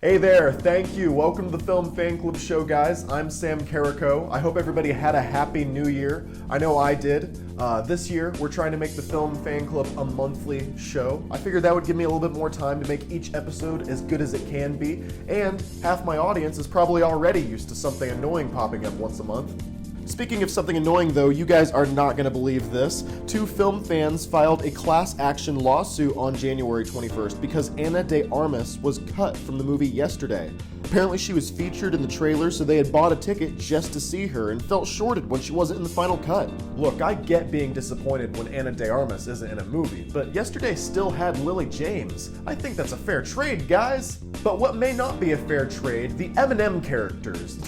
Hey there, thank you. Welcome to the Film Fan Club show, guys. I'm Sam Carrico. I hope everybody had a happy new year. I know I did. This year, we're trying to make the Film Fan Club a monthly show. I figured that would give me a little bit more time to make each episode as good as it can be, and half my audience is probably already used to something annoying popping up once a month. Speaking of something annoying though, you guys are not going to believe this. Two film fans filed a class action lawsuit on January 21st because Ana de Armas was cut from the movie yesterday. Apparently she was featured in the trailer, so they had bought a ticket just to see her and felt shorted when she wasn't in the final cut. Look, I get being disappointed when Ana de Armas isn't in a movie, but yesterday still had Lily James. I think that's a fair trade, guys. But what may not be a fair trade, the M&M characters.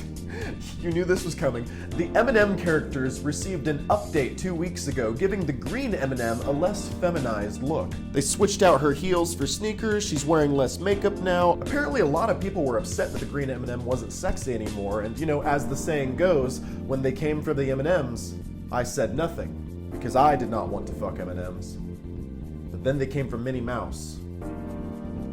You knew this was coming. The M&M characters received an update 2 weeks ago, giving the green M&M a less feminized look. They switched out her heels for sneakers, she's wearing less makeup now. Apparently a lot of people were upset that the green M&M wasn't sexy anymore, and you know, as the saying goes, when they came for the M&Ms, I said nothing, because I did not want to fuck M&Ms. But then they came for Minnie Mouse.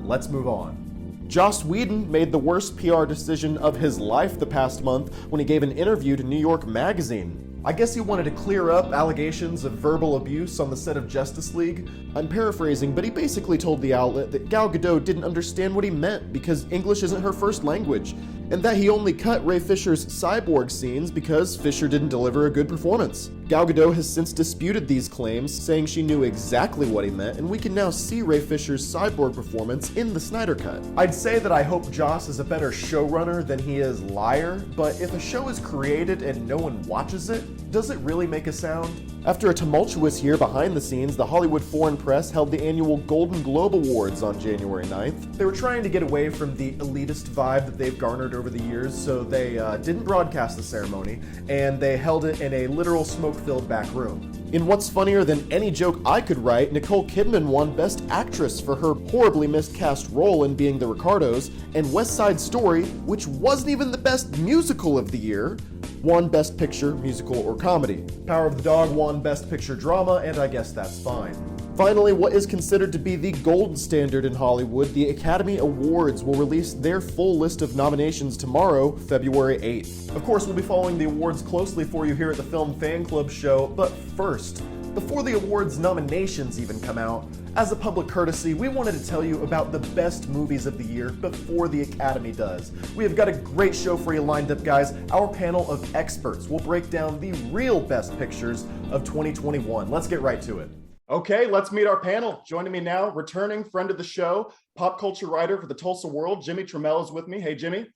Let's move on. Joss Whedon made the worst PR decision of his life the past month when he gave an interview to New York Magazine. I guess he wanted to clear up allegations of verbal abuse on the set of Justice League. I'm paraphrasing, but he basically told the outlet that Gal Gadot didn't understand what he meant because English isn't her first language, and that he only cut Ray Fisher's cyborg scenes because Fisher didn't deliver a good performance. Gal Gadot has since disputed these claims, saying she knew exactly what he meant, and we can now see Ray Fisher's cyborg performance in the Snyder Cut. I'd say that I hope Joss is a better showrunner than he is liar, but if a show is created and no one watches it, does it really make a sound? After a tumultuous year behind the scenes, the Hollywood Foreign Press held the annual Golden Globe Awards on January 9th. They were trying to get away from the elitist vibe that they've garnered over the years, so they didn't broadcast the ceremony, and they held it in a literal smoke-filled back room. In what's funnier than any joke I could write, Nicole Kidman won Best Actress for her horribly miscast role in Being the Ricardos, and West Side Story, which wasn't even the best musical of the year, won Best Picture, Musical, or Comedy. Power of the Dog won Best Picture Drama, and I guess that's fine. Finally, what is considered to be the gold standard in Hollywood, the Academy Awards will release their full list of nominations tomorrow, February 8th. Of course, we'll be following the awards closely for you here at the Film Fan Club show, but first, before the awards nominations even come out, as a public courtesy, we wanted to tell you about the best movies of the year before the Academy does. We have got a great show for you lined up, guys. Our panel of experts will break down the real best pictures of 2021. Let's get right to it. Okay, let's meet our panel. Joining me now, returning friend of the show, pop culture writer for the Tulsa World, Jimmie Tramel is with me. Hey, Jimmy.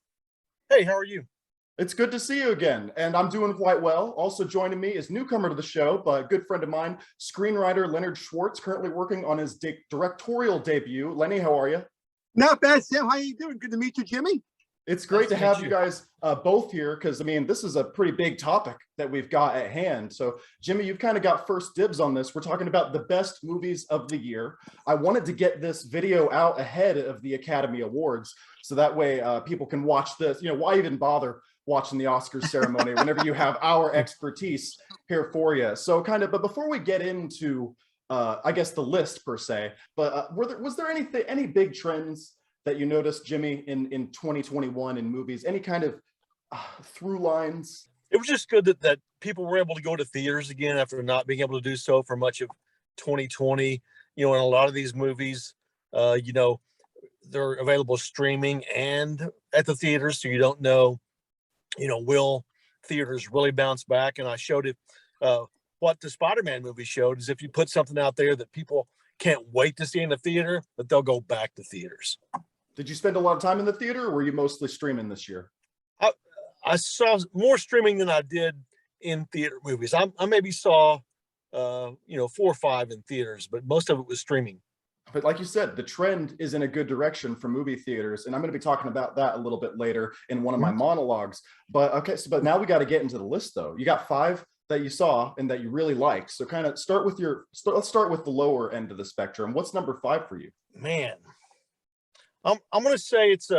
Hey, how are you? It's good to see you again, and I'm doing quite well. Also joining me is newcomer to the show, but a good friend of mine, screenwriter Lenny Schwartz, currently working on his directorial debut. Lenny, how are you? Not bad, Sam. How you doing? Good to meet you, Jimmy. It's great to have you guys both here because, I mean, this is a pretty big topic that we've got at hand. So, Jimmy, you've kind of got first dibs on this. We're talking about the best movies of the year. I wanted to get this video out ahead of the Academy Awards so that way people can watch this. You know, why even bother watching the Oscars ceremony whenever you have our expertise here for you? So but before we get into, I guess, the list per se, but was there any big trends that you noticed, Jimmy, in 2021 in movies? Any kind of through lines? It was just good that people were able to go to theaters again after not being able to do so for much of 2020. You know, in a lot of these movies, you know, they're available streaming and at the theaters, so you don't know, you know, will theaters really bounce back? And I showed it. What the Spider-Man movie showed is if you put something out there that people can't wait to see in the theater, that they'll go back to theaters. Did you spend a lot of time in the theater, or were you mostly streaming this year? I saw more streaming than I did in theater movies. I maybe saw, you know, 4 or 5 in theaters, but most of it was streaming. But like you said, the trend is in a good direction for movie theaters, and I'm going to be talking about that a little bit later in one of my monologues. But okay, but now we got to get into the list, though. You got 5 that you saw and that you really liked. So kind of let's start with the lower end of the spectrum. What's number 5 for you? Man, I'm going to say it's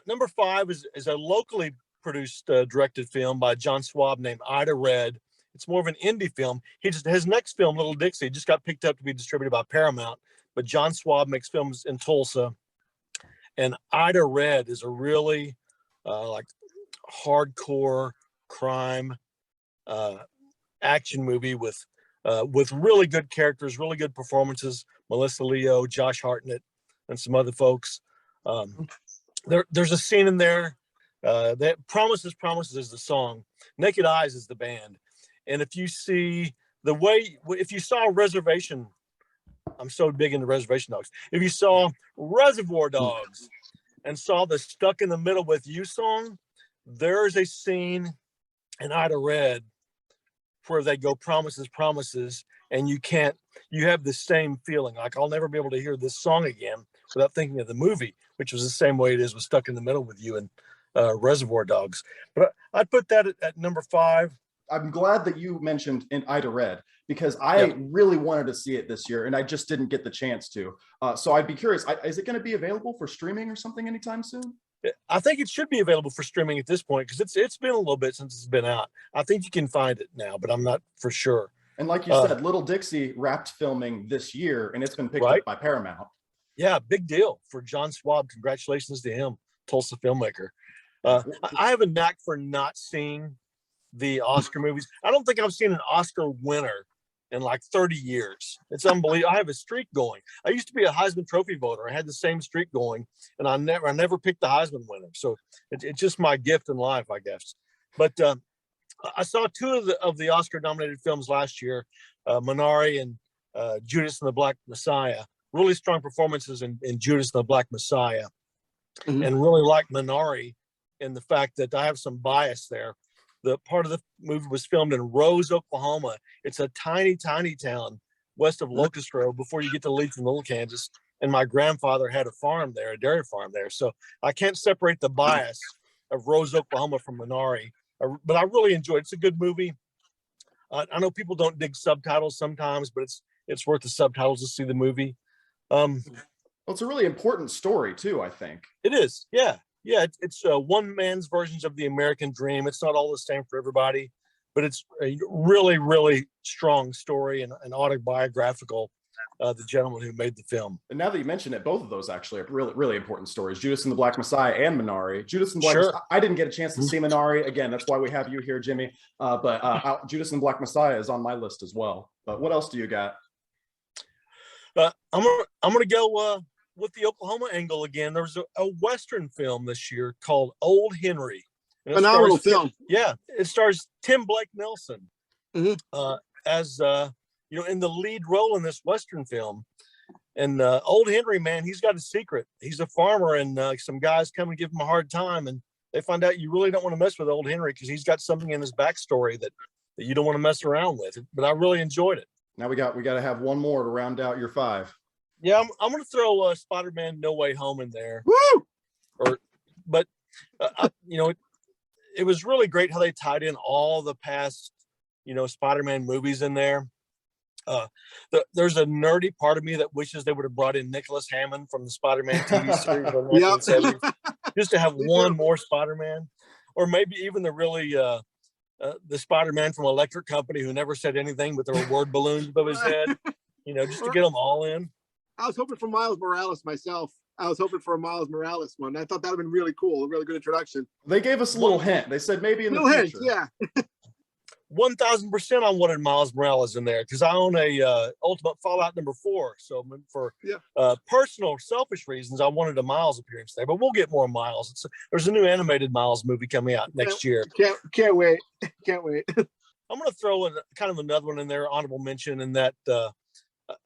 number 5 is a locally produced directed film by John Swab named Ida Red. It's more of an indie film. His next film, Little Dixie, just got picked up to be distributed by Paramount. But John Swab makes films in Tulsa, And Ida Red is a really like hardcore crime action movie with really good characters, really good performances. Melissa Leo, Josh Hartnett, and some other folks. There's a scene in there that Promises is the song. Naked Eyes is the band. And if you saw Reservation, I'm so big into Reservation Dogs. If you saw Reservoir Dogs and saw the Stuck in the Middle with You song, there's a scene in Ida Red where they go promises, and you have the same feeling. Like, I'll never be able to hear this song again without thinking of the movie, which was the same way it is with Stuck in the Middle with You and Reservoir Dogs. But I'd put that at number 5. I'm glad that you mentioned in Ida Red, because I really wanted to see it this year and I just didn't get the chance to. So I'd be curious, is it going to be available for streaming or something anytime soon? I think it should be available for streaming at this point, because it's been a little bit since it's been out. I think you can find it now, but I'm not for sure. And like you said, Little Dixie wrapped filming this year, and it's been picked up by Paramount. Yeah, big deal for John Schwab. Congratulations to him, Tulsa filmmaker. I have a knack for not seeing the Oscar movies. I don't think I've seen an Oscar winner in like 30 years. It's unbelievable. I have a streak going. I used to be a Heisman Trophy voter. I had the same streak going, and I never picked the Heisman winner. So it's just my gift in life, I guess. But I saw 2 of the Oscar nominated films last year, Minari and Judas and the Black Messiah. Really strong performances in Judas and the Black Messiah, and really like Minari in the fact that I have some bias there. The part of the movie was filmed in Rose, Oklahoma. It's a tiny, tiny town west of Locust Grove before you get to Leeds and Little Kansas. And my grandfather had a farm there, a dairy farm there. So I can't separate the bias of Rose, Oklahoma from Minari. But I really enjoyed it. It's a good movie. I know people don't dig subtitles sometimes, but it's worth the subtitles to see the movie. Well, it's a really important story too, I think. It is, yeah. Yeah, it's one man's versions of the American dream. It's not all the same for everybody, but it's a really, really strong story and autobiographical. The gentleman who made the film. And now that you mention it, both of those actually are really, really important stories. Judas and the Black Messiah and Minari. Judas and the Black Messiah, I didn't get a chance to see Minari. Again, that's why we have you here, Jimmy. But Judas and the Black Messiah is on my list as well. But what else do you got? I'm gonna go with the Oklahoma angle again. There was a Western film this year called Old Henry. Phenomenal film. Yeah, it stars Tim Blake Nelson as in the lead role in this Western film. And Old Henry, man, he's got a secret. He's a farmer, and some guys come and give him a hard time, and they find out you really don't want to mess with Old Henry because he's got something in his backstory that you don't want to mess around with. But I really enjoyed it. Now we got to have one more to round out your 5. Yeah, I'm going to throw Spider-Man No Way Home in there. Woo! It was really great how they tied in all the past, Spider-Man movies in there. There's a nerdy part of me that wishes they would have brought in Nicholas Hammond from the Spider-Man TV series in the 1970s, just to have one more Spider-Man, or maybe even the really the Spider-Man from Electric Company who never said anything, but there were word balloons above his head, just to get them all in. I was hoping for Miles Morales myself. I was hoping for a Miles Morales one. I thought that would have been really cool, a really good introduction. They gave us a little hint. They said maybe in the future. Yeah. 1,000% I wanted Miles Morales in there because I own a Ultimate Fallout #4. So for personal, selfish reasons, I wanted a Miles appearance there. But we'll get more Miles. There's a new animated Miles movie coming out next year. Can't wait. Can't wait. I'm going to throw in kind of another one in there, honorable mention, in that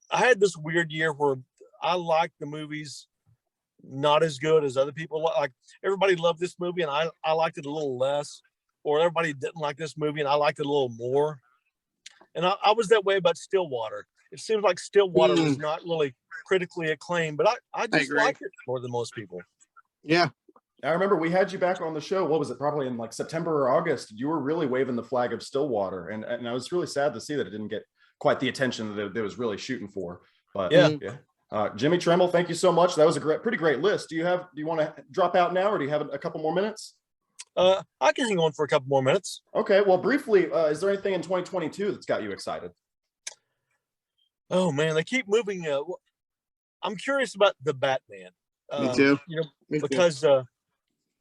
I had this weird year where I liked the movies not as good as other people. Like everybody loved this movie and I liked it a little less, or everybody didn't like this movie and I liked it a little more. And I was that way about Stillwater. It seems like Stillwater was not really critically acclaimed, but I just liked it more than most people. Yeah. I remember we had you back on the show. What was it? Probably in like September or August. You were really waving the flag of Stillwater. And I was really sad to see that it didn't get quite the attention that it was really shooting for. But yeah. Jimmie Tramel, thank you so much. That was a pretty great list. Do you want to drop out now, or do you have a couple more minutes? I can hang on for a couple more minutes. Okay. Well, briefly, is there anything in 2022 that's got you excited? Oh man, they keep moving. I'm curious about the Batman. Me too. You know, Me too. because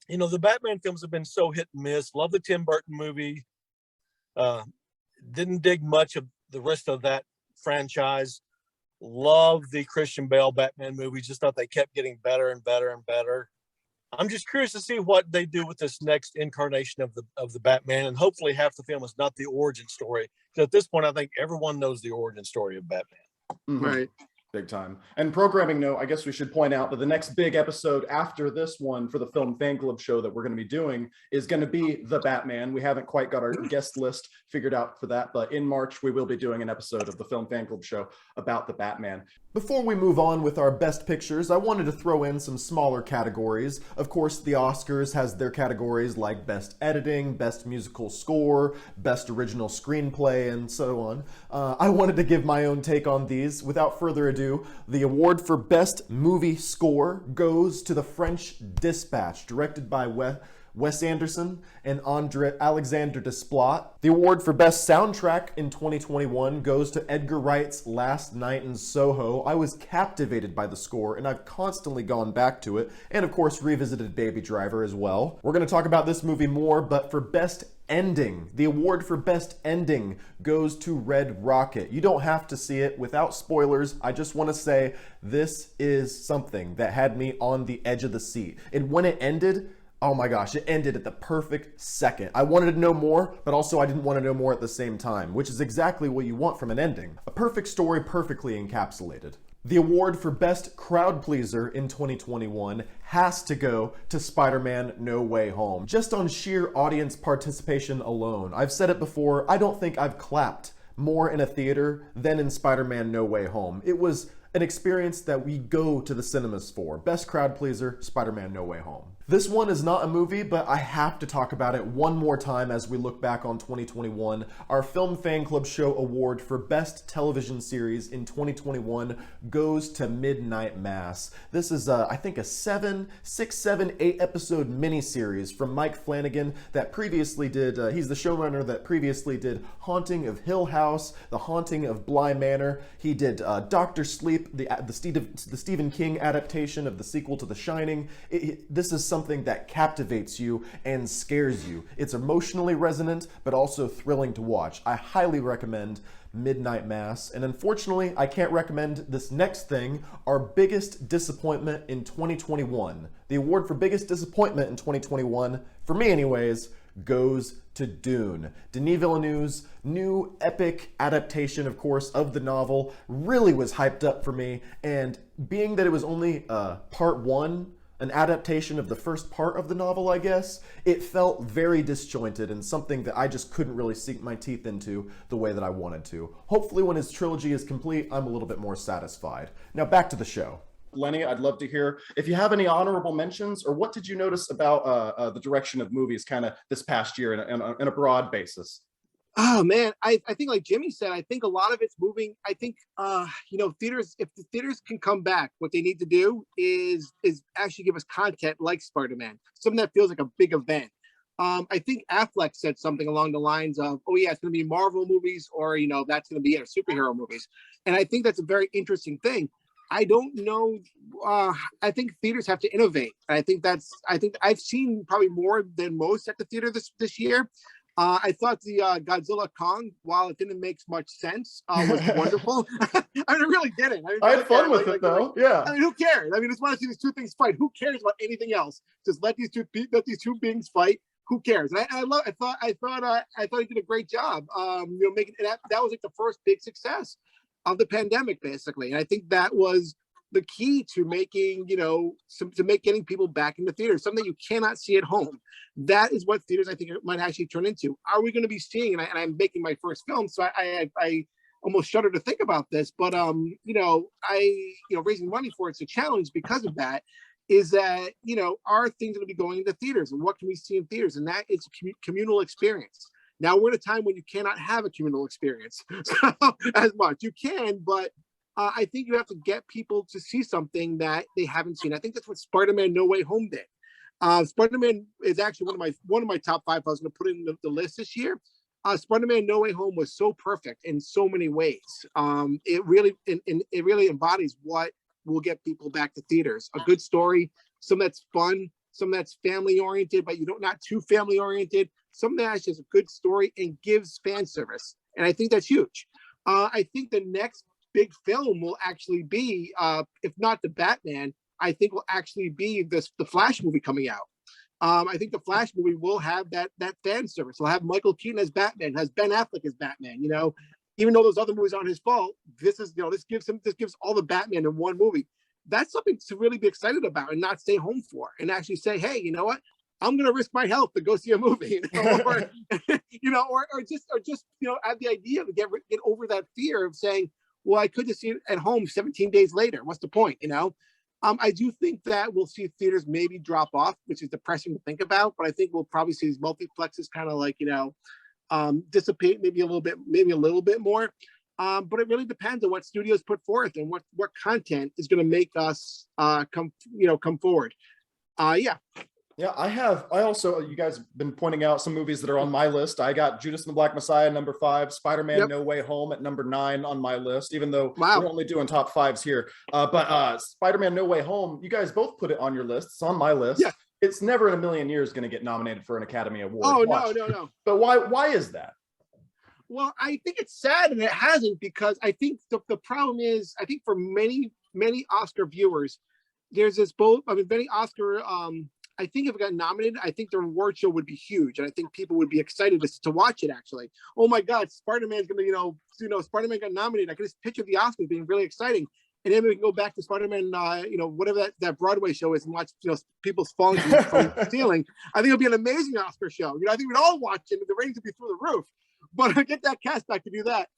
you know, the Batman films have been so hit and miss. Love the Tim Burton movie. Didn't dig much of the rest of that franchise. Love the Christian Bale Batman movies. Just thought they kept getting better and better and better. I'm just curious to see what they do with this next incarnation of the Batman, and hopefully half the film is not the origin story. Because at this point, I think everyone knows the origin story of Batman. Mm-hmm. Right. Big time. And programming note, I guess we should point out that the next big episode after this one for the Film Fan Club show that we're going to be doing is going to be The Batman. We haven't quite got our guest list figured out for that, but in March we will be doing an episode of the Film Fan Club show about The Batman. Before we move on with our best pictures, I wanted to throw in some smaller categories. Of course, the Oscars has their categories like Best Editing, Best Musical Score, Best Original Screenplay, and so on. I wanted to give my own take on these. Without further ado, the award for Best Movie Score goes to The French Dispatch, directed by Wes Anderson and Alexandre Desplat. The award for Best Soundtrack in 2021 goes to Edgar Wright's Last Night in Soho. I was captivated by the score, and I've constantly gone back to it, and of course revisited Baby Driver as well. We're going to talk about this movie more, but for Best Ending, the award for Best Ending goes to Red Rocket. You don't have to see it. Without spoilers, I just want to say this is something that had me on the edge of the seat. And when it ended, oh my gosh, it ended at the perfect second. I wanted to know more, but also I didn't want to know more at the same time, which is exactly what you want from an ending. A perfect story perfectly encapsulated. The award for Best Crowd Pleaser in 2021 has to go to Spider-Man No Way Home. Just on sheer audience participation alone. I've said it before, I don't think I've clapped more in a theater than in Spider-Man No Way Home. It was an experience that we go to the cinemas for. Best Crowd Pleaser, Spider-Man No Way Home. This one is not a movie, but I have to talk about it one more time as we look back on 2021. Our Film Fan Club Show award for Best Television Series in 2021 goes to Midnight Mass. This is, I think, a 6, 7, 8 episode miniseries from Mike Flanagan that previously did, he's the showrunner that previously did Haunting of Hill House, The Haunting of Bly Manor. He did Dr. Sleep, the Stephen King adaptation of the sequel to The Shining. This is something that captivates you and scares you. It's emotionally resonant, but also thrilling to watch. I highly recommend Midnight Mass, and unfortunately, I can't recommend this next thing, our biggest disappointment in 2021. The award for biggest disappointment in 2021, for me anyways, goes to Dune. Denis Villeneuve's new epic adaptation, of course, of the novel really was hyped up for me, and being that it was only part one, an adaptation of the first part of the novel, I guess, it felt very disjointed and something that I just couldn't really sink my teeth into the way that I wanted to. Hopefully when his trilogy is complete, I'm a little bit more satisfied. Now back to the show. Lenny, I'd love to hear if you have any honorable mentions, or what did you notice about the direction of movies kind of this past year in a broad basis? Oh man, I think like Jimmy said, I think a lot of it's moving. I think theaters, if the theaters can come back, what they need to do is actually give us content like Spider-Man, something that feels like a big event. I think Affleck said something along the lines of, oh yeah, it's going to be Marvel movies, or that's going to be superhero movies. And I think that's a very interesting thing. I don't know. I think theaters have to innovate. I think I've seen probably more than most at the theater this year. I thought the Godzilla Kong, while it didn't make much sense, was wonderful. I mean, I really didn't. I had fun with it though. Yeah. I mean, who cares? I mean, just want to see these two things fight. Who cares about anything else? Just let these two beings fight. Who cares? And I thought he did a great job. Making that was like the first big success of the pandemic, basically. And I think that was the key to making, getting people back into theaters, something you cannot see at home. That is what theaters, I think, might actually turn into. Are we going to be seeing, and I'm making my first film, so I almost shudder to think about this, but raising money for it's a challenge because of that. Is that, are things going to be going into theaters, and what can we see in theaters? And that is a communal experience. Now we're in a time when you cannot have a communal experience as much. You can, but I think you have to get people to see something that they haven't seen. I think that's what Spider-Man No Way Home did. Spider-Man is actually one of my top 5 I was going to put in the list this year. Spider-Man No Way Home was so perfect in so many ways. It really embodies what will get people back to theaters. A good story, some that's fun, some that's family oriented, but not too family oriented. Some that has just a good story and gives fan service, and I think that's huge. I think the next big film will actually be, if not the Batman, I think will actually be the Flash movie coming out. I think the Flash movie will have that fan service. We'll have Michael Keaton as Batman, has Ben Affleck as Batman. Even though those other movies aren't his fault, this gives all the Batman in one movie. That's something to really be excited about and not stay home for, and actually say, hey, you know what? I'm going to risk my health to go see a movie, or just have the idea to get over that fear of saying, well, I could just see it at home 17 days later. What's the point? I do think that we'll see theaters maybe drop off, which is depressing to think about, but I think we'll probably see these multiplexes kind of like, dissipate maybe a little bit more. But it really depends on what studios put forth and what content is going to make us come forward. Yeah, I also, you guys have been pointing out some movies that are on my list. I got Judas and the Black Messiah, number 5, Spider-Man No Way Home at number 9 on my list, even though we're only doing top 5s here. But Spider-Man No Way Home, you guys both put it on your list. It's on my list. Yeah. It's never in a million years going to get nominated for an Academy Award. Oh, no. But why is that? Well, I think it's sad and it hasn't, because I think the problem is, I think for many Oscar viewers, there's this many Oscar I think if it got nominated, I think the award show would be huge, and I think people would be excited to watch it. Actually, oh my God, Spider-Man's gonna, Spider-Man got nominated. I can just picture the Oscars being really exciting, and then we can go back to Spider-Man, whatever that Broadway show is, and watch people falling from the ceiling. I think it'll be an amazing Oscar show. I think we'd all watch it, and the ratings would be through the roof. But I get that cast back to do that.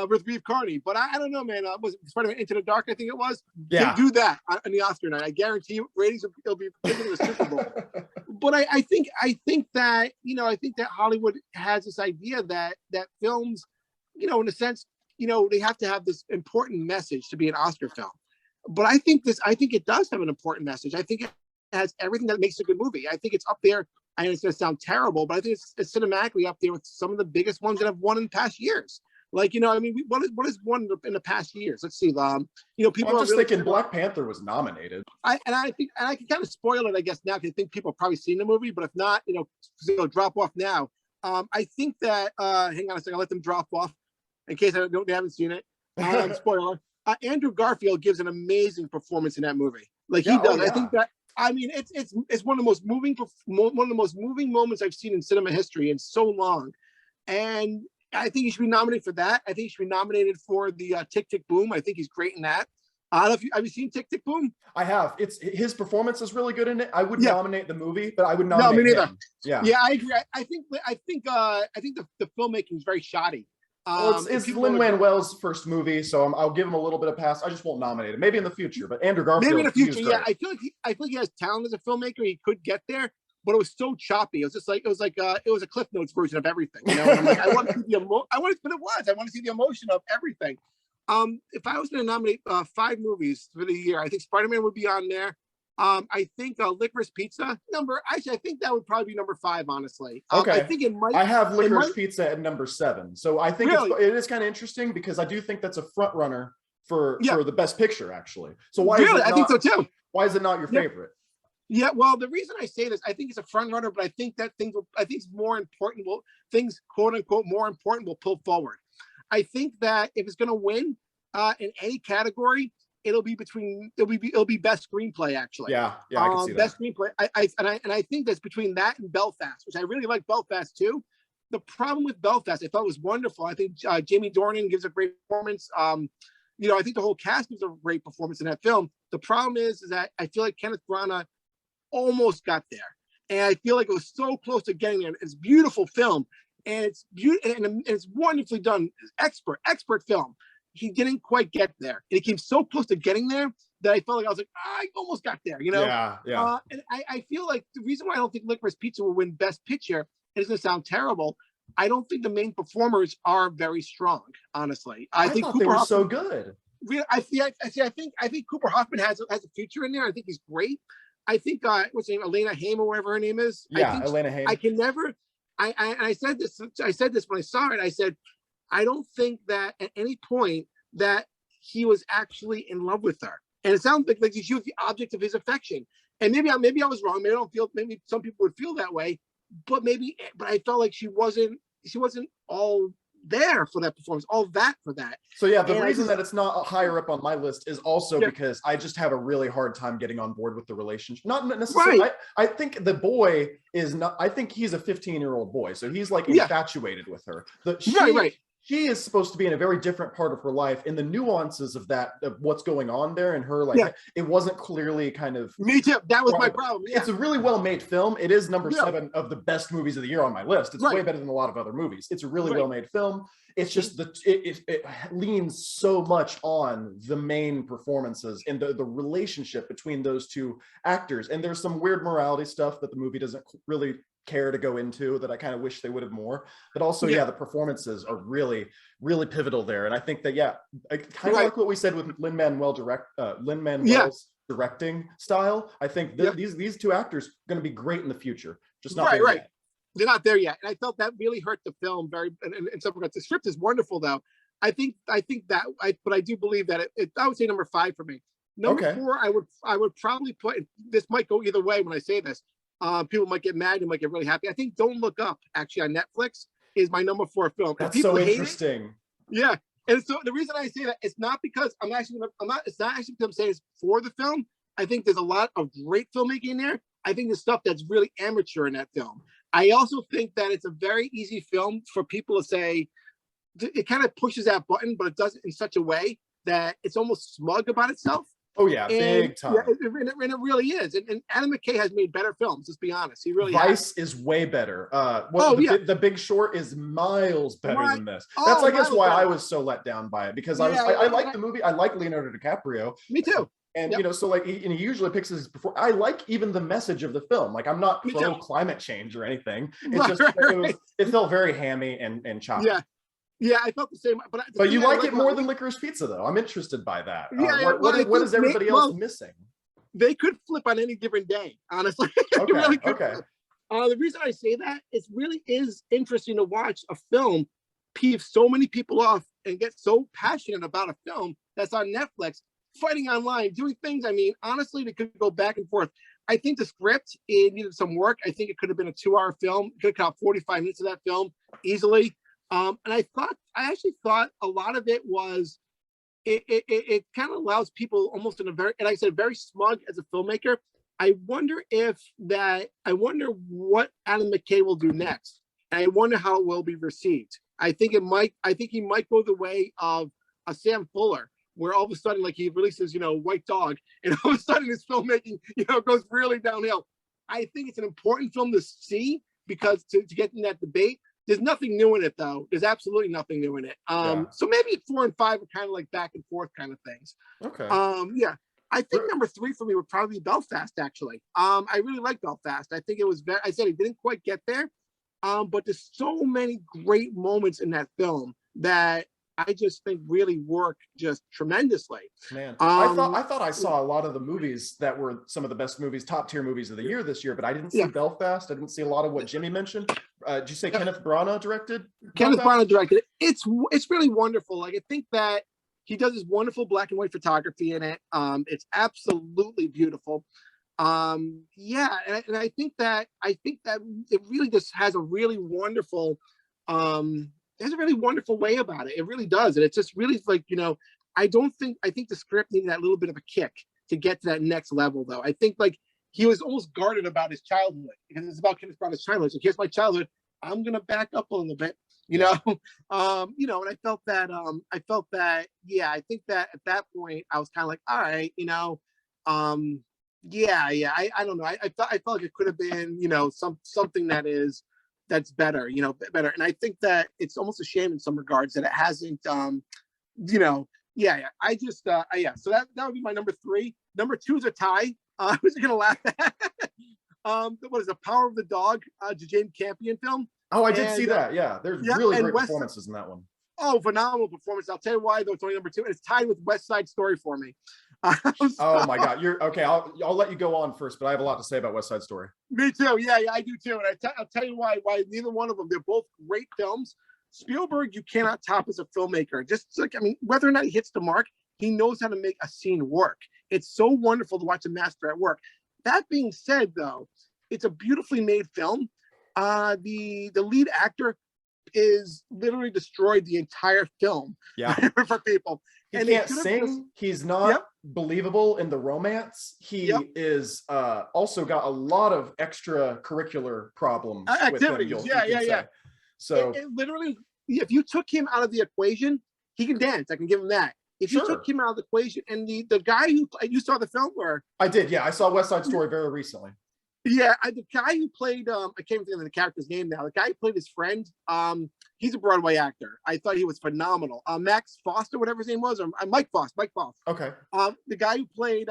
With Reeve Carney, but I don't know, man. Was it Spider-Man Into the Dark? I think it was. Yeah, do that on the Oscar night. I guarantee you, ratings will be bigger than the Super Bowl. But I think that Hollywood has this idea that films, in a sense, they have to have this important message to be an Oscar film. But I think it does have an important message. I think it has everything that makes a good movie. I think it's up there. I know it's going to sound terrible, but I think it's cinematically up there with some of the biggest ones that have won in past years. Like, what is one in the past years? Let's see. People I'm just thinking Black Panther was nominated. I can kind of spoil it, I guess, now, because I think people have probably seen the movie, but if not, drop off now. I think that, hang on a second, I'll let them drop off in case they haven't seen it. Spoiler. Andrew Garfield gives an amazing performance in that movie. Like he does. I think that, it's one of the most moving moments I've seen in cinema history in so long. And I think he should be nominated for that. I think he should be nominated for the Tick, Tick, Boom. I think he's great in that. I don't know if have you seen Tick, Tick, Boom? I have. His performance is really good in it. I would nominate the movie, but I would nominate me neither. him. Yeah, I agree. I think the filmmaking is very shoddy. It's Lin-Manuel's first movie, so I'll give him a little bit of pass. I just won't nominate him. Maybe in the future, but Andrew Garfield. Maybe in the future, yeah. I feel like he has talent as a filmmaker. He could get there. But it was so choppy. It was just like it was a Cliff Notes version of everything. And I'm like, I want to see the emotion of everything. If I was going to nominate 5 movies for the year, I think Spider-Man would be on there. I think Licorice Pizza I think that would probably be number 5, honestly. Okay. I think it might. I have Licorice Pizza at number 7. So I think it is kind of interesting, because I do think that's a front runner for the Best Picture, actually. So why? Really, I think so too. Why is it not your favorite? Yeah, well, the reason I say this, I think it's a front runner, but I think it's more important. Things, quote unquote, more important will pull forward. I think that if it's going to win in any category, it'll be best screenplay, actually. Yeah, I can see that. Best screenplay. I think that's between that and Belfast, which I really like Belfast too. The problem with Belfast, I thought it was wonderful. I think Jamie Dornan gives a great performance. I think the whole cast gives a great performance in that film. The problem is that I feel like Kenneth Branagh almost got there, and I feel like it was so close to getting there. It's a beautiful film, and it's beautiful, and it's wonderfully done. Expert film. He didn't quite get there, and he came so close to getting there that I felt like I was like, I almost got there, Yeah. And I feel like the reason why I don't think Licorice Pizza will win Best Picture, and it's going to sound terrible, I don't think the main performers are very strong. Honestly, I think Cooper Hoffman, so good. I think Cooper Hoffman has a future in there. I think he's great. I think what's her name, Elena Haim, or whatever her name is. Yeah, Elena Haim. I can never. I said this. I said this when I saw it. I said, I don't think that at any point that he was actually in love with her. and it sounds like she was the object of his affection. And maybe I was wrong. Maybe I don't feel. Maybe some people would feel that way, but I felt like she wasn't all there for that performance, all that for that. So yeah, the reason that it's not higher up on my list is also because I just have a really hard time getting on board with the relationship. Not necessarily. Right. I think the boy is not. I think he's a 15-year-old boy, so he's like infatuated with her. Right. She is supposed to be in a very different part of her life, and the nuances of that, of what's going on there, and her it wasn't clearly kind of. Me too. That was my problem. Yeah. It's a really well-made film. It is number 7 of the best movies of the year on my list. It's way better than a lot of other movies. It's a really well-made film. It's just it leans so much on the main performances and the relationship between those two actors. And there's some weird morality stuff that the movie doesn't really care to go into that I kind of wish they would have more. But also, the performances are really, really pivotal there. And I think that, I kind of like what we said with Lin-Manuel's directing style. I think these two actors are going to be great in the future. Just not there yet. They're not there yet, and I felt that really hurt the film very. In some regards, the script is wonderful, though. I do believe that I would say number 5 for me. Number 4, I would probably put. This might go either way when I say this. People might get mad and might get really happy. I think Don't Look Up, actually on Netflix, is my number 4 film. That's so interesting. Yeah, and so the reason I say that it's not because it's not actually because I'm saying it's for the film. I think there's a lot of great filmmaking in there. I think there's stuff that's really amateur in that film. I also think that it's a very easy film for people to say, it kind of pushes that button, but it does it in such a way that it's almost smug about itself. Oh yeah, big time. Yeah, and it really is. And Adam McKay has made better films, let's be honest. He really Vice is way better. The Big Short is miles better than this. That's I guess why I was so let down by it, because I like the movie. I like Leonardo DiCaprio. Me too. And so he usually picks his before. I like even the message of the film. Like, I'm not pro climate change or anything. It's it felt very hammy and choppy. Yeah, I felt the same. But you like it more than Licorice Pizza, though. I'm interested by that. What is everybody else missing? They could flip on any different day, honestly. The reason I say that, it really is interesting to watch a film peeve so many people off and get so passionate about a film that's on Netflix, fighting online, doing things. I mean, honestly, they could go back and forth. I think the script, it needed some work. I think it could have been a 2-hour film. It could have cut out 45 minutes of that film easily. And I actually thought a lot of it was, it kind of allows people almost in a very, and like I said, very smug as a filmmaker. I wonder what Adam McKay will do next. And I wonder how it will be received. I think he might go the way of a Sam Fuller, where all of a sudden, like, he releases, White Dog, and all of a sudden his filmmaking, goes really downhill. I think it's an important film to see, because to get in that debate, there's nothing new in it, though. There's absolutely nothing new in it. So maybe 4 and 5 are kind of like back and forth kind of things. Okay. I think number 3 for me would probably be Belfast, actually. I really like Belfast. I think it was I said it didn't quite get there, but there's so many great moments in that film that I just think really work just tremendously. Man, I thought I saw a lot of the movies that were some of the best movies, top tier movies of the year this year, but I didn't see Belfast. I didn't see a lot of what Jimmy mentioned. Did you say Kenneth Branagh directed? Kenneth Branagh directed it. It's really wonderful. Like, I think that he does this wonderful black and white photography in it. It's absolutely beautiful. And I think that it really just has a really wonderful there's a really wonderful way about it. It really does. And it's just really like, I think the script needed that little bit of a kick to get to that next level, though. I think, like, he was almost guarded about his childhood, because it's about Kenneth Branagh's childhood. So here's my childhood. I'm going to back up a little bit, and I felt that, I think that at that point I was kind of like, all right, I don't know. I felt like it could have been, something that's better, better. And I think that it's almost a shame in some regards that it hasn't, I just, so that would be my number 3. Number 2 is a tie. I was going to laugh at. What is The Power of the Dog, James Campion film. Oh, I did see that. Yeah. There's really great performances in that one. Oh, phenomenal performance. I'll tell you why, though. It's only number 2, and it's tied with West Side Story for me. Oh my God, you're okay. I'll let you go on first, but I have a lot to say about West Side Story. Me too. Yeah, I do too. And I'll tell you why neither one of them. They're both great films. Spielberg, you cannot top as a filmmaker. Just like, whether or not he hits the mark, he knows how to make a scene work. It's so wonderful to watch a master at work. That being said, though, it's a beautifully made film. The lead actor is literally destroyed the entire film. Yeah. For people. He And can't sing. He's not Yep. believable in the romance. He Yep. is also got a lot of extracurricular problems Activities. with him. Yeah. So it literally, if you took him out of the equation, he can dance. I can give him that. If you Sure. took him out of the equation, and the guy who you saw the film, or I did, yeah. I saw West Side Story very recently. yeah, the guy who played I can't think of the character's name now. The guy who played his friend, he's a Broadway actor. I thought he was phenomenal. Max Foster, whatever his name was, or Mike Foss. Okay. The guy who played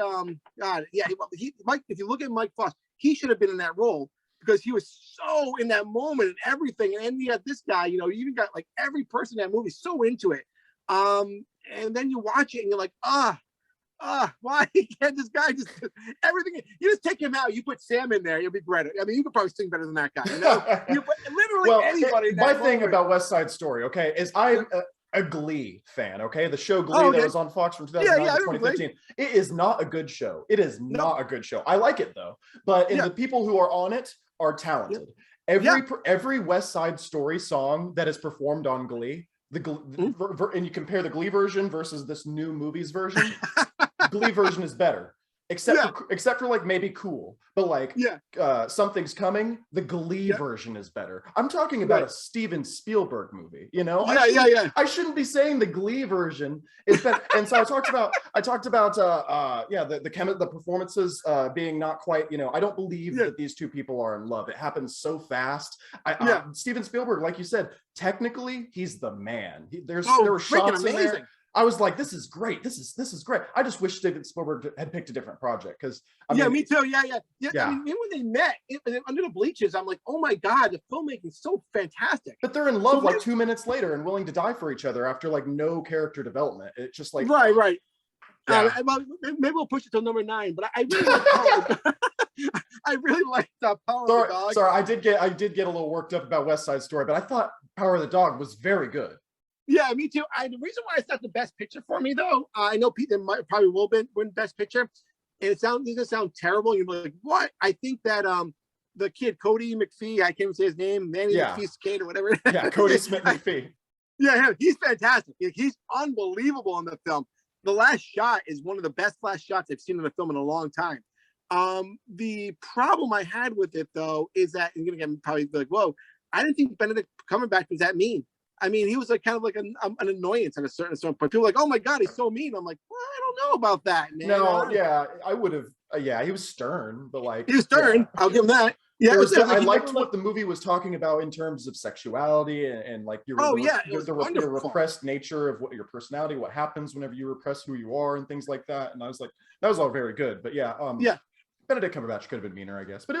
Mike. If you look at Mike Foss, he should have been in that role because he was so in that moment and everything. And then you got this guy, you even got like every person in that movie so into it. And then you watch it and you're like, why can't this guy just everything? You just take him out. You put Sam in there, you'll be better. I mean, you could probably sing better than that guy. You put literally anybody. My thing about West Side Story, okay, is I'm a Glee fan. Okay, the show Glee that was on Fox from 2009 to 2015. It is not a good show. It is not a good show. I like it though, but the people who are on it are talented. Every West Side Story song that is performed on Glee. And you compare the Glee version versus this new movies version. Glee version is better, except for like maybe Cool, but like Something's Coming. The Glee version is better. I'm talking about a Steven Spielberg movie. I shouldn't be saying the Glee version is better. And so I talked about the performances being not quite. I don't believe that these two people are in love. It happens so fast. Steven Spielberg, like you said, technically he's the man. There were shots in there. I was like, this is great. This is great. I just wish Steven Spielberg had picked a different project because me too. Yeah. I mean, when they met under the bleachers, I'm like, oh my God, the filmmaking is so fantastic. But they're in love like 2 minutes later and willing to die for each other after like no character development. It's just like right. Yeah. Maybe we'll push it till number 9, but I really like I really liked Power of the Dog. Sorry, I did get a little worked up about West Side Story, but I thought Power of the Dog was very good. Yeah, me too. The reason why it's not the best picture for me, though, I know Pete probably will win best picture. And it's going to sound terrible. You're like, what? I think that the kid Cody McPhee, I can't even say his name, Manny McPhee's kid or whatever. Yeah, Cody Smith McPhee. Yeah, he's fantastic. He's unbelievable in the film. The last shot is one of the best last shots I've seen in a film in a long time. The problem I had with it, though, is that you're going to get probably like, whoa, I didn't think Benedict Cumberbatch was that mean. I mean, he was like kind of like an annoyance at a certain point. People were like, oh my God, he's so mean. I'm like, well, I don't know about that, man. No, I would have. He was stern, but like he was stern. Yeah. I'll give him that. Yeah, I liked what the movie was talking about in terms of sexuality and like your repressed nature of what your personality, what happens whenever you repress who you are, and things like that. And I was like, that was all very good, but Benedict Cumberbatch could have been meaner, I guess, but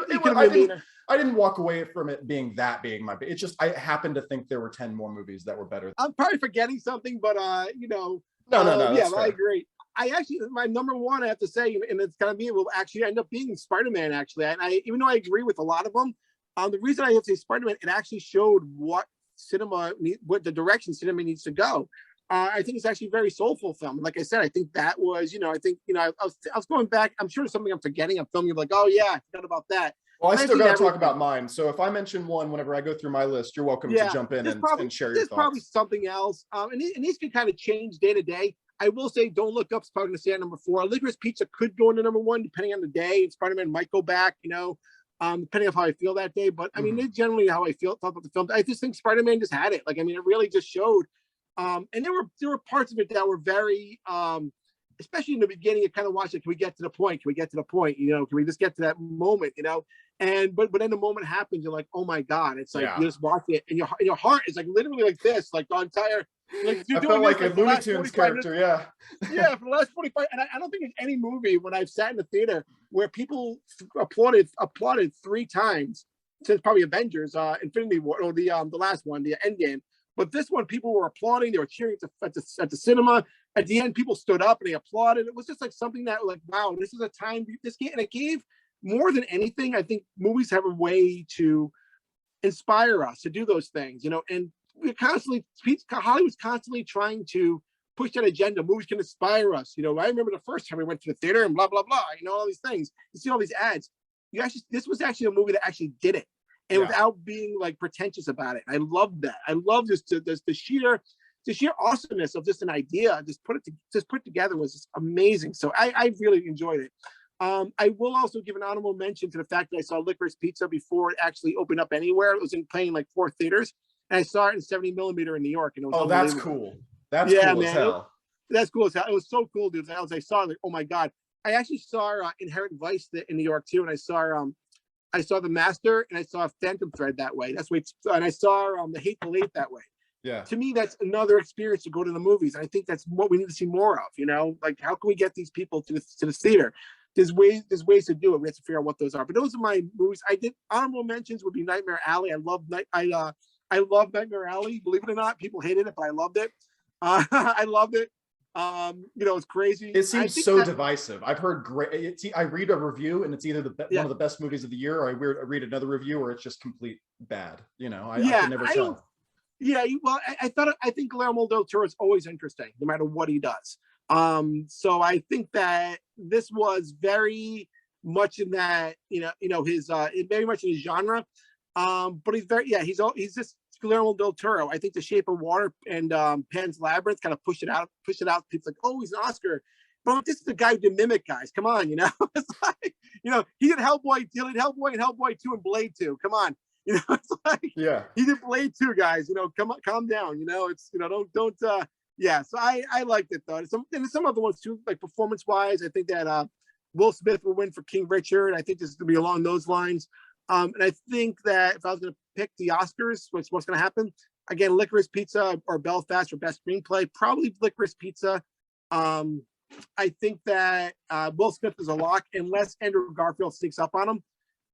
I didn't walk away from it being my. It's just I happened to think there were 10 more movies that were better. I'm probably forgetting something, but No. Yeah, I agree. I actually, my number 1, I have to say, and it's gonna be, will actually end up being Spider-Man. Actually, and even though I agree with a lot of them, the reason I have to say Spider-Man, it actually showed what the direction cinema needs to go. I think it's actually a very soulful film. Like I said, I think that was, I was going back. I'm sure there's something I'm forgetting. I'm filming like, oh yeah, I forgot about that. Well, I still got to talk about mine. So if I mention one whenever I go through my list, you're welcome to jump in and share your thoughts. There's probably something else. And these can kind of change day to day. I will say, Don't Look Up's probably going to stay at number 4. Licorice Pizza could go into number 1 depending on the day. And Spider-Man might go back, depending on how I feel that day. But I mean, generally how I thought about the film. I just think Spider-Man just had it. Like, I mean, it really just showed. And there were parts of it that were very, especially in the beginning, you kind of watched it. Can we get to the point? Can we get to the point? Can we just get to that moment? And but then the moment happens, you're like, oh my God! It's like you just watch it, and your heart is like literally like this, like the entire. Like I felt like a Looney Tunes character, yeah, for the last 45. And I don't think there's any movie when I've sat in the theater where people applauded 3 times since probably Avengers, Infinity War, or the last one, the Endgame. But this one, people were applauding. They were cheering at the cinema. At the end, people stood up and they applauded. It was just like something that, like, wow, this is a time. And it gave more than anything. I think movies have a way to inspire us to do those things, And we're Hollywood's constantly trying to push that agenda. Movies can inspire us. You know, I remember the first time we went to the theater and blah blah blah. You know, all these things. You see all these ads. This was actually a movie that actually did it, and without being like pretentious about it. I love that. I love the sheer awesomeness of just an idea. Just put together was just amazing. So I really enjoyed it. I will also give an honorable mention to the fact that I saw Licorice Pizza before it actually opened up anywhere. It was playing like 4 theaters, and I saw it in 70mm in New York. And it was that's cool. That's cool as hell. That's cool as hell. It was so cool, dude. I saw it, like, oh my god. I actually saw Inherent Vice in New York too, and I saw The Master, and I saw Phantom Thread that way. And I saw The Hateful Eight that way. Yeah. To me, that's another experience to go to the movies, and I think that's what we need to see more of. You know, like how can we get these people to the theater? There's ways to do it. We have to figure out what those are. But those are my movies. I did honorable mentions would be Nightmare Alley. I love Nightmare Alley. Believe it or not, people hated it, but I loved it. I loved it. You know, it's crazy. It seems so divisive. I've heard great. I read a review and it's either one of the best movies of the year, or I read another review, or it's just complete bad. You know, I can never tell. Well, I think Guillermo del Toro is always interesting, no matter what he does. So I think that this was very much in that, his very much in his genre. But he's just Guillermo del Toro. I think The Shape of Water and Pan's Labyrinth kind of push it out. People like, oh, he's an Oscar. But this is the guy who did Mimic, guys. Come on, it's like, he did Hellboy and Hellboy 2 and Blade 2. Come on. It's like, he did Blade 2, guys. Calm down. Don't. So I liked it though. And some other ones too, like performance wise. I think that Will Smith will win for King Richard. I think this is gonna be along those lines. And I think that if I was gonna pick the Oscars, what's gonna happen? Again, Licorice Pizza or Belfast for best screenplay. Probably Licorice Pizza. I think that Will Smith is a lock unless Andrew Garfield sneaks up on him.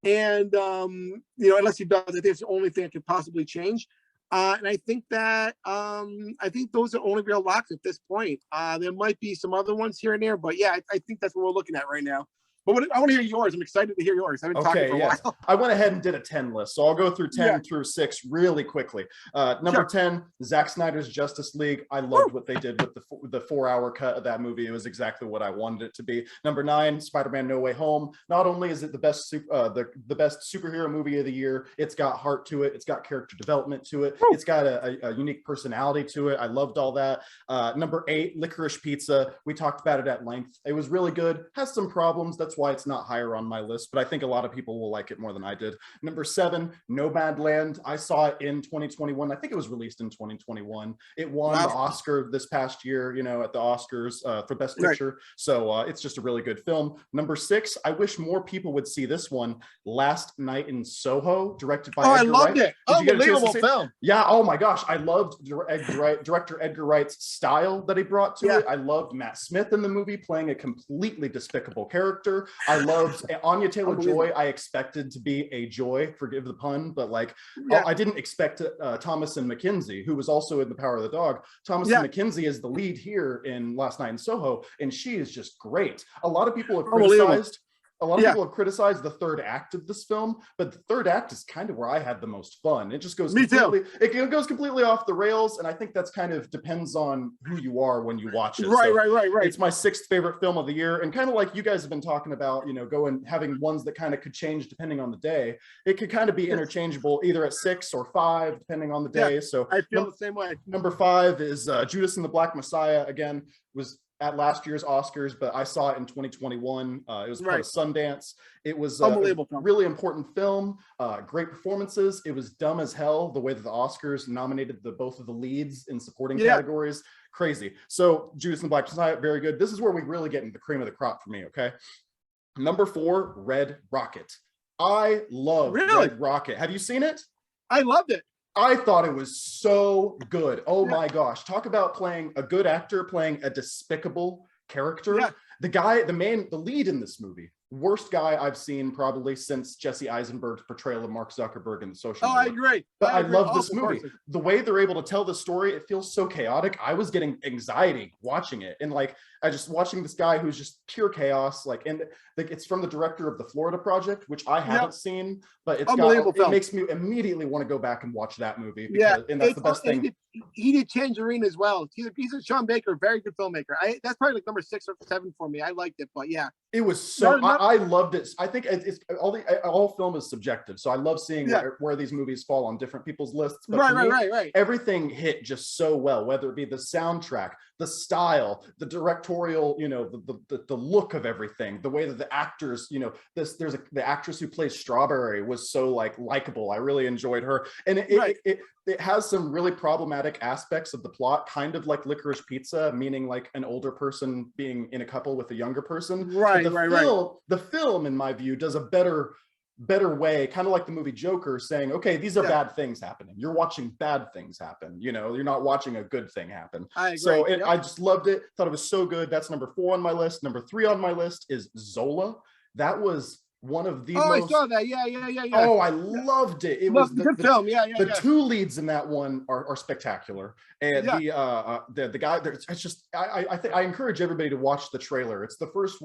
And unless he does, I think it's the only thing that could possibly change. And I think that I think those are only real locks at this point. There might be some other ones here and there, but yeah, I think that's what we're looking at right now. But I want to hear yours. I'm excited to hear yours. I've been talking for a while. I went ahead and did a 10 list, so I'll go through 10 through 6 really quickly. Number 10, Zack Snyder's Justice League. I loved what they did with the 4-hour cut of that movie. It was exactly what I wanted it to be. Number 9, Spider-Man: No Way Home. Not only is it the best superhero movie of the year, it's got heart to it. It's got character development to it. It's got a unique personality to it. I loved all that. Number 8, Licorice Pizza. We talked about it at length. It was really good. Has some problems. That's why it's not higher on my list, but I think a lot of people will like it more than I did. Number 7, Nomadland. I saw it in 2021. I think it was released in 2021. It won the Oscar this past year, at the Oscars for Best Picture. So it's just a really good film. Number 6, I wish more people would see this one, Last Night in Soho, directed by Edgar Wright. I loved it. Unbelievable film. Yeah, oh my gosh. I loved director Edgar Wright's style that he brought to it. I loved Matt Smith in the movie playing a completely despicable character. I loved Anya Taylor-Joy. I expected to be a joy, forgive the pun, but I didn't expect Thomasin McKenzie, who was also in The Power of the Dog. Thomasin McKenzie is the lead here in Last Night in Soho, and she is just great. A lot of people have criticized people have criticized the third act of this film, but the third act is kind of where I had the most fun. It just goes it goes completely off the rails, and I think that's kind of depends on who you are when you watch it. Right. It's my 6th favorite film of the year, and kind of like you guys have been talking about, having ones that kind of could change depending on the day. It could kind of be interchangeable, either at 6 or 5, depending on the day. So I feel the same way. Number 5 is Judas and the Black Messiah. Again, was at last year's Oscars, but I saw it in 2021. It was part of Sundance. It was a really important film, great performances. It was dumb as hell the way that the Oscars nominated both of the leads in supporting categories. Crazy. So Judas and the Black Messiah, very good. This is where we really get into the cream of the crop for me, okay? Number 4, Red Rocket. I love Red Rocket. Have you seen it? I loved it. I thought it was so good. Oh my gosh. Talk about playing a good actor, playing a despicable character. The lead in this movie, worst guy I've seen probably since Jesse Eisenberg's portrayal of Mark Zuckerberg in The Social Oh, I Network. agree. But I love this Awful movie. person. The way they're able to tell the story, it feels so chaotic. I was getting anxiety watching it. And like, I just watching this guy who's just pure chaos. Like, and like, it's from the director of the Florida Project, which I haven't seen, but it makes me immediately want to go back and watch that movie. Because, and that's the best thing. He did Tangerine as well. He's a Sean Baker, very good filmmaker. That's probably like number 6 or 7 for me. I liked it, but yeah. It was so, I loved it. I think it's all film is subjective. So I love seeing where these movies fall on different people's lists. But right. Everything hit just so well, whether it be the soundtrack, the style, the directorial, you know, the look of everything, the way that the actors, you know, the actress who plays Strawberry was so like likable. I really enjoyed her. And it has some really problematic aspects of the plot, kind of like Licorice Pizza, meaning like an older person being in a couple with a younger person. Right. The film, in my view, does a better way, kind of like the movie Joker, saying, okay, these are bad things happening. You're watching bad things happen. You know, you're not watching a good thing happen. I agree. So I just loved it. Thought it was so good. That's number 4 on my list. Number 3 on my list is Zola. That was one of the most... I saw that. Yeah. Oh, I loved it. It was the good film. The 2 leads in that one are spectacular. And the guy there, it's just, I think I encourage everybody to watch the trailer. It's the first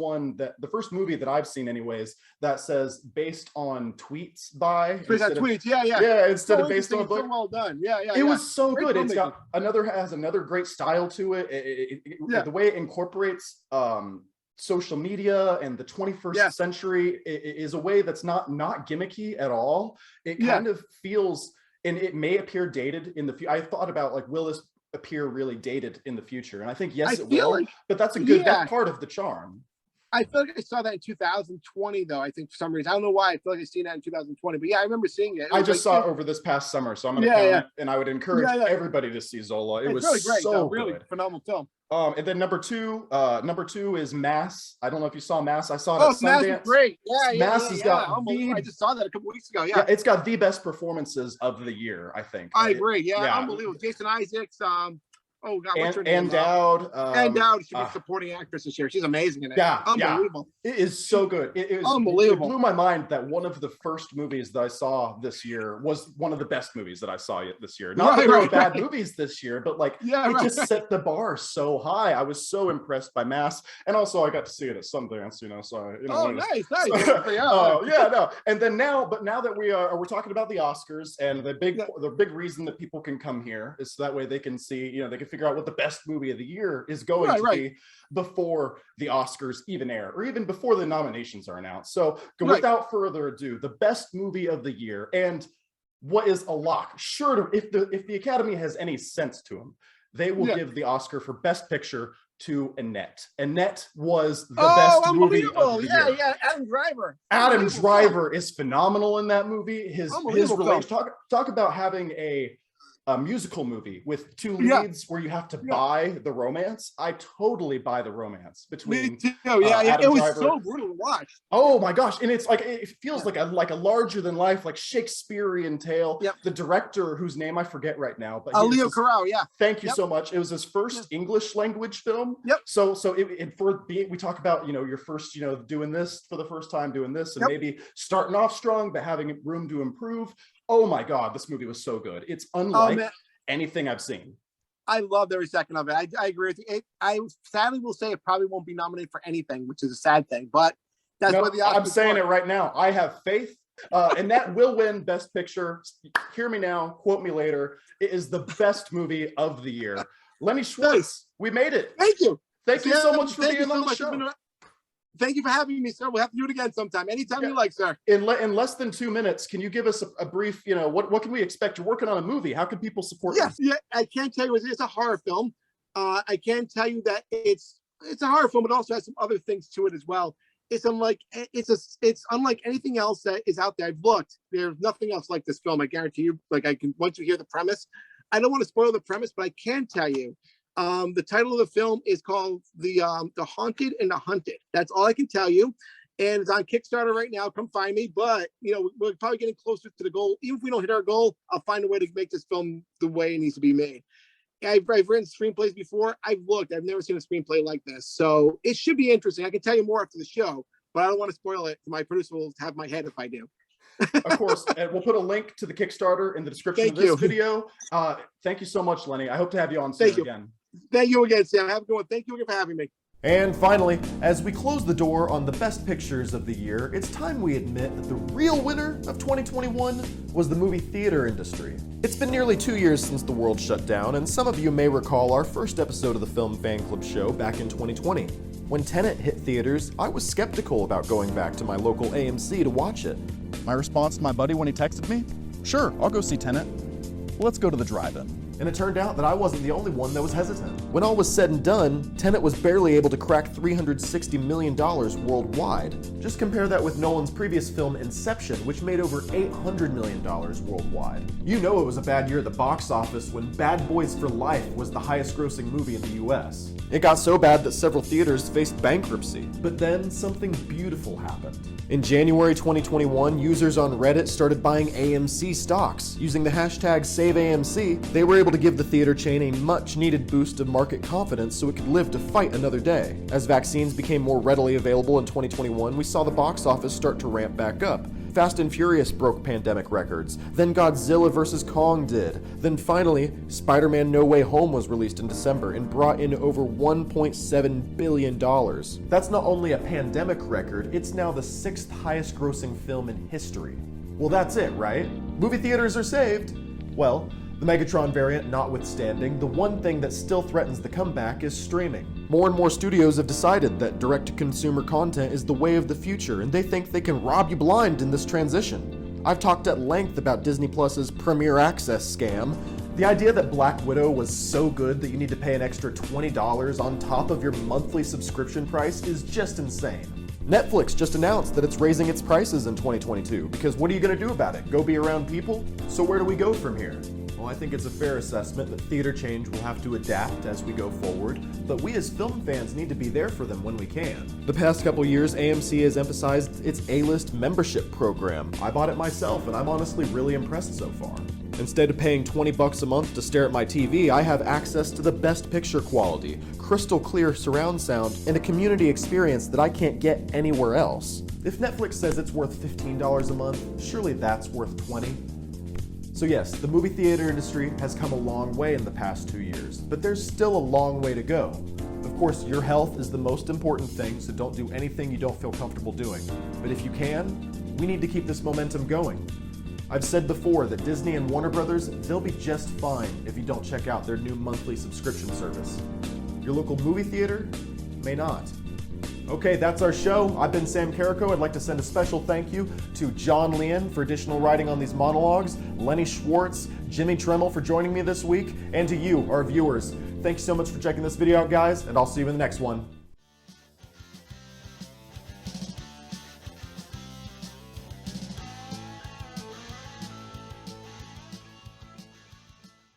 movie that I've seen anyways that says based on tweets by instead of based on a book. So well done. It was so good. It's got another great style to it. The way it incorporates social media and the 21st century is a way that's not gimmicky at all. It kind of feels, and it may appear dated in the future. I thought about like, will this appear really dated in the future? And I think yes, it will. But that's that's part of the charm. I feel like I saw that in 2020, though. I think for some reason, I don't know why. I feel like I seen that in 2020, but yeah, I remember seeing it. I just saw it over this past summer, so I'm going to count it, and I would encourage everybody to see Zola. It was really great, so really good. Phenomenal film. And then number two is Mass. I don't know if you saw Mass. I saw it at Sundance. Mass is great. Mass has got I just saw that a couple weeks ago. Yeah, it's got the best performances of the year, I think. I agree. Yeah, unbelievable. Jason Isaacs. Oh God, what's her name? Ann Dowd. Ann Dowd, she was supporting actress this year. She's amazing in it. Yeah, unbelievable. Yeah. It is so good. It was unbelievable. It blew my mind that one of the first movies that I saw this year was one of the best movies that I saw this year. Not that there were bad movies this year, but like it just set the bar so high. I was so impressed by Mass, and also I got to see it at Sundance. You know, so you know. Oh, nice. And then now that we're talking about the Oscars, and the big reason that people can come here is so that way they can see, you know, they can figure out what the best movie of the year is going to be before the Oscars even air, or even before the nominations are announced. So without further ado, the best movie of the year, and what is a lock, if the Academy has any sense to them, they will give the Oscar for Best Picture to Annette. Annette was the best movie of the year. Yeah, Adam Driver. Adam Driver is phenomenal in that movie. His relationship, talk about having a musical movie with 2 leads where you have to buy the romance. I totally buy the romance between Me too. It was Driver. So brutal to watch. Oh my gosh. And it's like, it feels like a larger than life, like Shakespearean tale. The director, whose name I forget right now, but Leo Corral. Thank you so much. It was his first English language film. So we talk about, you know, your first, you know, doing this for the first time, doing this, and maybe starting off strong but having room to improve. Oh my God, this movie was so good. It's unlike anything I've seen. I loved every second of it. I agree with you. I sadly will say it probably won't be nominated for anything, which is a sad thing, but that's what the Oscars I'm saying it right now. I have faith, and that will win Best Picture. Hear me now, quote me later. It is the best movie of the year. Lenny Schwartz, we made it. Thank you. Thank you so much for being on the show. Thank you for having me, sir. We'll have to do it again sometime. Anytime you like, sir. In less than 2 minutes, can you give us a brief, you know, what can we expect? You're working on a movie. How can people support you? Yeah, I can't tell you. It's a horror film. I can tell you that it's a horror film, but also has some other things to it as well. It's unlike anything else that is out there. I've looked. There's nothing else like this film. I guarantee you. Like, once you hear the premise, I don't want to spoil the premise, but I can tell you. The title of the film is called The Haunted and the Hunted. That's all I can tell you. And it's on Kickstarter right now. Come find me. But, you know, we're probably getting closer to the goal. Even if we don't hit our goal, I'll find a way to make this film the way it needs to be made. I've written screenplays before. I've looked. I've never seen a screenplay like this. So it should be interesting. I can tell you more after the show. but I don't want to spoil it. My producer will have my head if I do. Of course, and we'll put a link to the Kickstarter in the description Thank of this you. video. Thank you so much, Lenny. I hope to have you on soon Thank you. again. Thank you again, Sam. Have a good one. Thank you again for having me. And finally, as we close the door on the best pictures of the year, it's time we admit that the real winner of 2021 was the movie theater industry. It's been nearly 2 years since the world shut down, and some of you may recall our first episode of the Film Fan Club show back in 2020. When Tenet hit theaters, I was skeptical about going back to my local AMC to watch it. My response to my buddy when he texted me? Sure, I'll go see Tenet. Let's go to the drive-in. And it turned out that I wasn't the only one that was hesitant. When all was said and done, Tenet was barely able to crack $360 million worldwide. Just compare that with Nolan's previous film Inception, which made over $800 million worldwide. You know it was a bad year at the box office when Bad Boys for Life was the highest grossing movie in the US. It got so bad that several theaters faced bankruptcy. But then something beautiful happened. In January 2021, users on Reddit started buying AMC stocks. Using the hashtag SaveAMC, they were able to give the theater chain a much-needed boost of market confidence so it could live to fight another day. As vaccines became more readily available in 2021, we saw the box office start to ramp back up. Fast and Furious broke pandemic records, then Godzilla vs. Kong did, then finally, Spider-Man No Way Home was released in December and brought in over $1.7 billion. That's not only a pandemic record, it's now the 6th highest grossing film in history. Well, that's it, right? Movie theaters are saved. Well, the Megatron variant notwithstanding, the one thing that still threatens the comeback is streaming. More and more studios have decided that direct-to-consumer content is the way of the future, and they think they can rob you blind in this transition. I've talked at length about Disney Plus's Premier Access scam. The idea that Black Widow was so good that you need to pay an extra $20 on top of your monthly subscription price is just insane. Netflix just announced that it's raising its prices in 2022, because what are you going to do about it? Go be around people? So where do we go from here? Well, I think it's a fair assessment that theater change will have to adapt as we go forward, but we as film fans need to be there for them when we can. The past couple years, AMC has emphasized its A-list membership program. I bought it myself, and I'm honestly really impressed so far. Instead of paying $20 a month to stare at my TV, I have access to the best picture quality, crystal clear surround sound, and a community experience that I can't get anywhere else. If Netflix says it's worth $15 a month, surely that's worth $20. So yes, the movie theater industry has come a long way in the past 2 years, but there's still a long way to go. Of course, your health is the most important thing, so don't do anything you don't feel comfortable doing. But if you can, we need to keep this momentum going. I've said before that Disney and Warner Brothers, they'll be just fine if you don't check out their new monthly subscription service. Your local movie theater may not. Okay, that's our show. I've been Sam Carrico. I'd like to send a special thank you to John Leon for additional writing on these monologues, Lenny Schwartz, Jimmie Tramel for joining me this week, and to you, our viewers. Thanks so much for checking this video out, guys, and I'll see you in the next one.